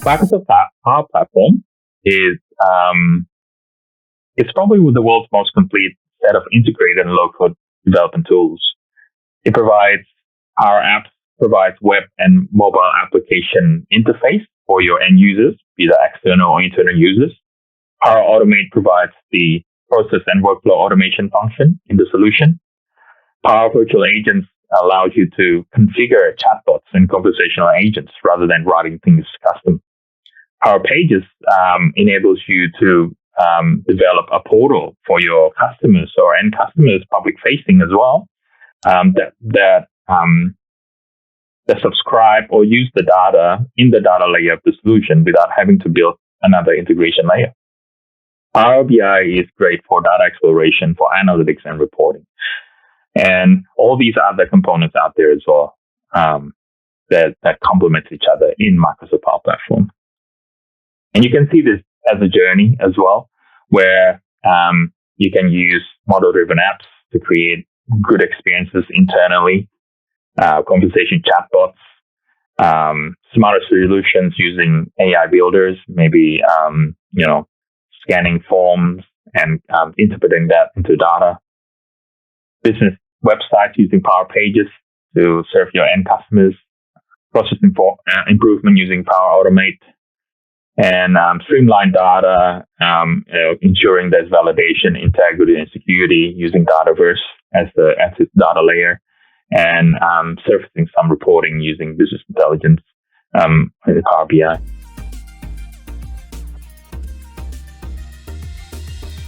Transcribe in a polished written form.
Microsoft Power Platform is it's probably the world's most complete set of integrated and low-code development tools. It provides Power Apps, provides web and mobile application interface for your end users, be they external or internal users. Power Automate provides the process and workflow automation function in the solution. Power Virtual Agents allows you to configure chatbots and conversational agents rather than writing things custom. Power Pages enables you to develop a portal for your customers or end customers, public facing as well, that subscribe or use the data in the data layer of the solution without having to build another integration layer. Power BI is great for data exploration, for analytics and reporting. And all these other components out there as well that complement each other in Microsoft Power Platform. And you can see this as a journey as well, where you can use model-driven apps to create good experiences internally, conversation chatbots, smarter solutions using AI builders, maybe scanning forms and interpreting that into data. Business websites using Power Pages to serve your end customers. Process improvement using Power Automate. And streamline data, ensuring there's validation, integrity, and security using Dataverse as its data layer. And surfacing some reporting using business intelligence in Power BI.